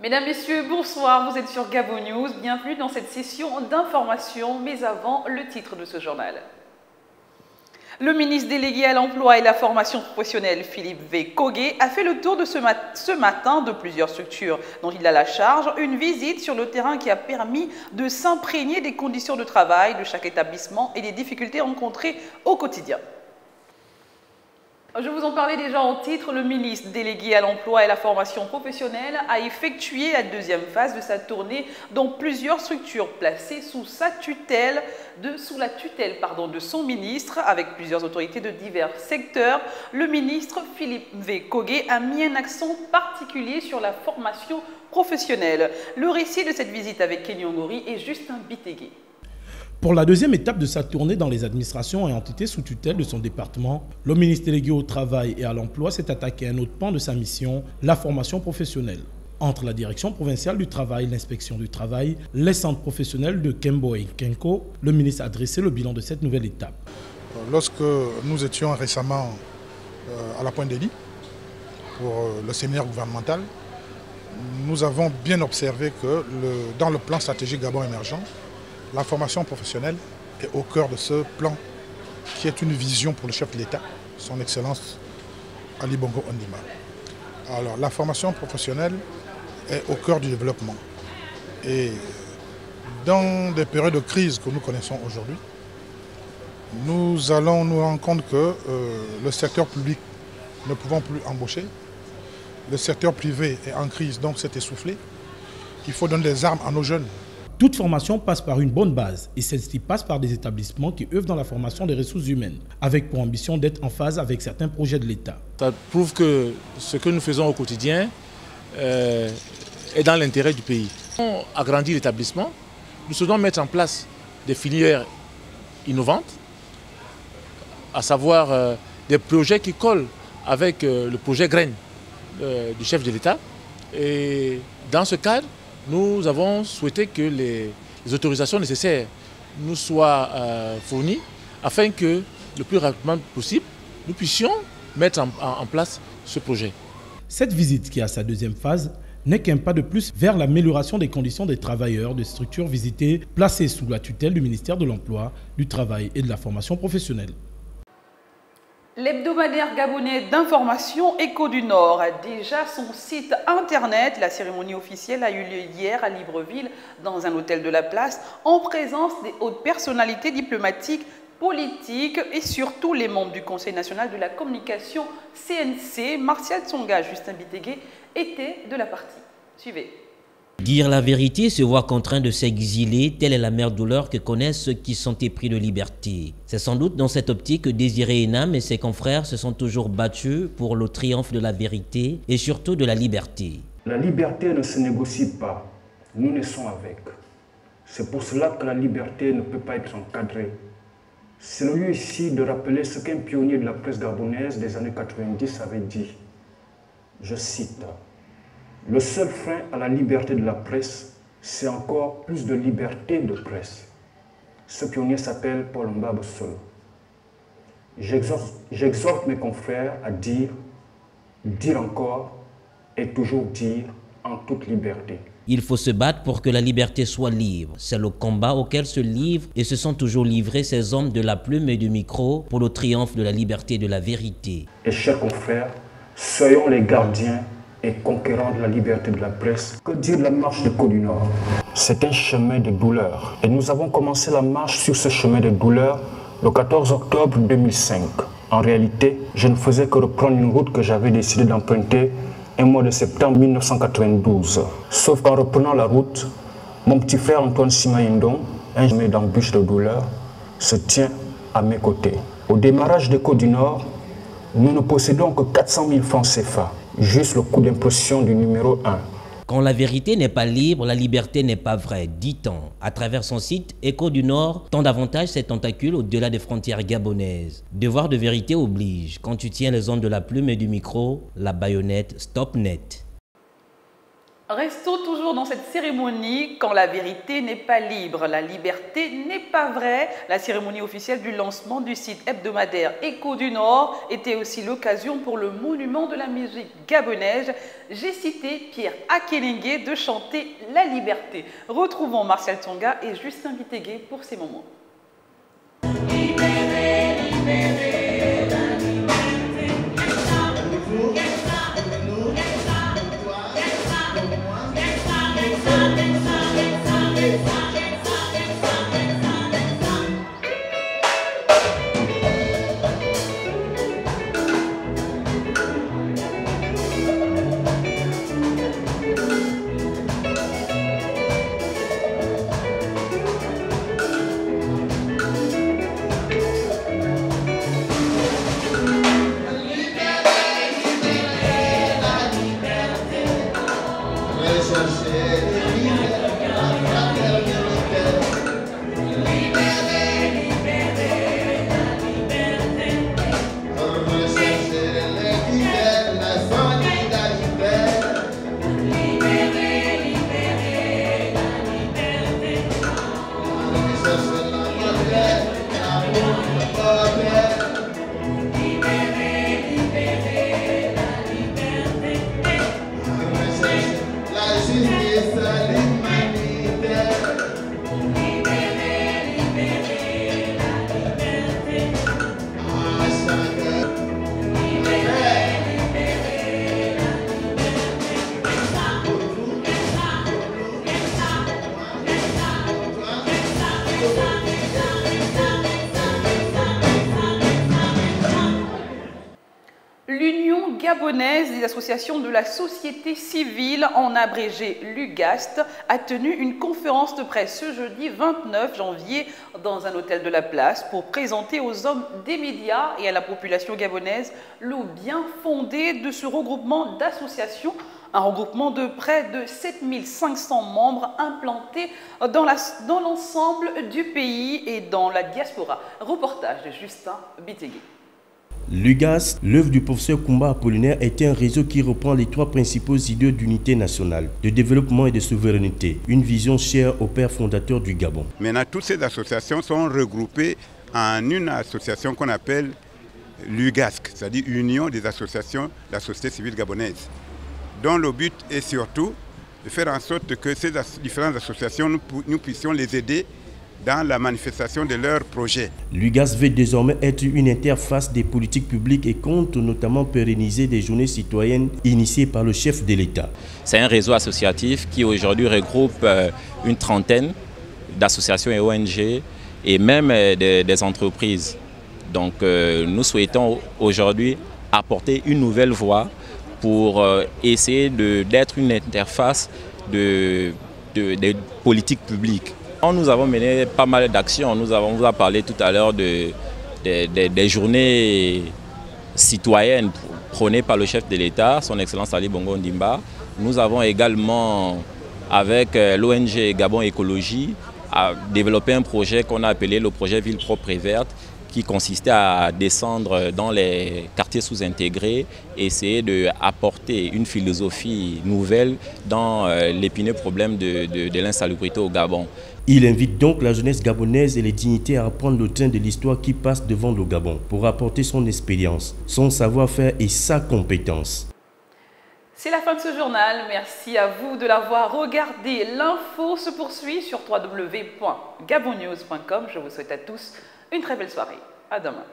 Mesdames, Messieurs, bonsoir, vous êtes sur Gabon News, bienvenue dans cette session d'information, mais avant le titre de ce journal. Le ministre délégué à l'emploi et la formation professionnelle, Philippe V. Kogué, a fait le tour de ce matin de plusieurs structures dont il a la charge, une visite sur le terrain qui a permis de s'imprégner des conditions de travail de chaque établissement et des difficultés rencontrées au quotidien. Je vous en parlais déjà en titre, le ministre délégué à l'emploi et la formation professionnelle a effectué la deuxième phase de sa tournée dans plusieurs structures placées sous la tutelle de son ministre avec plusieurs autorités de divers secteurs. Le ministre Philippe V. Kogué a mis un accent particulier sur la formation professionnelle. Le récit de cette visite avec Kenyon Ngori et Justin Bitégué. Pour la deuxième étape de sa tournée dans les administrations et entités sous tutelle de son département, le ministre délégué au travail et à l'emploi s'est attaqué à un autre pan de sa mission, la formation professionnelle. Entre la direction provinciale du travail, l'inspection du travail, les centres professionnels de Kembo et Kenko, le ministre a dressé le bilan de cette nouvelle étape. Lorsque nous étions récemment à la Pointe d'Élie pour le séminaire gouvernemental, nous avons bien observé que dans le plan stratégique Gabon émergent, la formation professionnelle est au cœur de ce plan qui est une vision pour le chef de l'État, son Excellence Ali Bongo Ondimba. Alors la formation professionnelle est au cœur du développement. Et dans des périodes de crise que nous connaissons aujourd'hui, nous allons nous rendre compte que le secteur public ne pouvant plus embaucher, le secteur privé est en crise, donc c'est essoufflé. Il faut donner des armes à nos jeunes. Toute formation passe par une bonne base et celle-ci passe par des établissements qui œuvrent dans la formation des ressources humaines, avec pour ambition d'être en phase avec certains projets de l'État. Ça prouve que ce que nous faisons au quotidien est dans l'intérêt du pays. On agrandit l'établissement, nous souhaitons mettre en place des filières innovantes, à savoir des projets qui collent avec le projet Graines du chef de l'État. Et dans ce cadre, nous avons souhaité que les autorisations nécessaires nous soient fournies afin que le plus rapidement possible, nous puissions mettre en place ce projet. Cette visite, qui a sa deuxième phase, n'est qu'un pas de plus vers l'amélioration des conditions des travailleurs de structures visitées placées sous la tutelle du ministère de l'Emploi, du Travail et de la Formation professionnelle. L'hebdomadaire gabonais d'information Écho du Nord a déjà son site internet. La cérémonie officielle a eu lieu hier à Libreville, dans un hôtel de la place, en présence des hautes personnalités diplomatiques, politiques et surtout les membres du Conseil national de la communication CNC. Martial Tsonga, Justin Bitégué étaient de la partie. Suivez. Dire la vérité, se voir contraint de s'exiler, telle est la mère douleur que connaissent ceux qui sont épris de liberté. C'est sans doute dans cette optique que Désiré Enam et ses confrères se sont toujours battus pour le triomphe de la vérité et surtout de la liberté. La liberté ne se négocie pas, nous naissons avec. C'est pour cela que la liberté ne peut pas être encadrée. C'est le lieu ici de rappeler ce qu'un pionnier de la presse gabonaise des années 90 avait dit. Je cite. Le seul frein à la liberté de la presse, c'est encore plus de liberté de presse. Ce pionnier s'appelle Paul Mbabosolo. J'exhorte mes confrères à dire encore et toujours dire en toute liberté. Il faut se battre pour que la liberté soit libre. C'est le combat auquel se livrent et se sont toujours livrés ces hommes de la plume et du micro pour le triomphe de la liberté et de la vérité. Et chers confrères, soyons les gardiens et conquérant de la liberté de la presse. Que dire de la marche de Côte du Nord? C'est un chemin de douleur. Et nous avons commencé la marche sur ce chemin de douleur le 14 octobre 2005. En réalité, je ne faisais que reprendre une route que j'avais décidé d'emprunter un mois de septembre 1992. Sauf qu'en reprenant la route, mon petit frère Antoine Simayindon, un chemin d'embûche de douleur, se tient à mes côtés. Au démarrage de Côte du Nord, nous ne possédons que 400 000 francs CFA. Juste le coût d'impression du numéro 1. Quand la vérité n'est pas libre, la liberté n'est pas vraie, dit-on. À travers son site, Écho du Nord tend davantage ses tentacules au-delà des frontières gabonaises. Devoir de vérité oblige. Quand tu tiens les ondes de la plume et du micro, la baïonnette stop net. Restons toujours dans cette cérémonie quand la vérité n'est pas libre, la liberté n'est pas vraie. La cérémonie officielle du lancement du site hebdomadaire Écho du Nord était aussi l'occasion pour le monument de la musique gabonaise. J'ai cité Pierre Akelengue de chanter la liberté. Retrouvons Martial Tsonga et Justin Bitegué pour ces moments. Libéré, libéré. L'Union gabonaise des associations de la société civile, en abrégé l'UGAST, a tenu une conférence de presse ce jeudi 29 janvier dans un hôtel de la place pour présenter aux hommes des médias et à la population gabonaise le bien fondé de ce regroupement d'associations, un regroupement de près de 7500 membres implantés dans l'ensemble du pays et dans la diaspora. Reportage de Justin Bitegué. L'UGAST, l'œuvre du professeur Koumba Apollinaire, est un réseau qui reprend les trois principaux idéaux d'unité nationale, de développement et de souveraineté, une vision chère au père fondateur du Gabon. Maintenant, toutes ces associations sont regroupées en une association qu'on appelle l'UGASC, c'est-à-dire Union des associations de la société civile gabonaise, dont le but est surtout de faire en sorte que ces différentes associations, nous puissions les aider dans la manifestation de leurs projets. L'UGASC veut désormais être une interface des politiques publiques et compte notamment pérenniser des journées citoyennes initiées par le chef de l'État. C'est un réseau associatif qui aujourd'hui regroupe une trentaine d'associations et ONG et même des entreprises. Donc nous souhaitons aujourd'hui apporter une nouvelle voie pour essayer d'être une interface des politiques publiques. Nous avons mené pas mal d'actions. On vous a parlé tout à l'heure des journées citoyennes prônées par le chef de l'État, son Excellence Ali Bongo Ondimba. Nous avons également, avec l'ONG Gabon Écologie, développé un projet qu'on a appelé le projet Ville propre et verte, qui consistait à descendre dans les quartiers sous-intégrés, essayer d'apporter une philosophie nouvelle dans l'épineux problème de l'insalubrité au Gabon. Il invite donc la jeunesse gabonaise et les dignitaires à prendre le train de l'histoire qui passe devant le Gabon pour apporter son expérience, son savoir-faire et sa compétence. C'est la fin de ce journal. Merci à vous de l'avoir regardé. L'info se poursuit sur www.gabonnews.com. Je vous souhaite à tous une très belle soirée. À demain.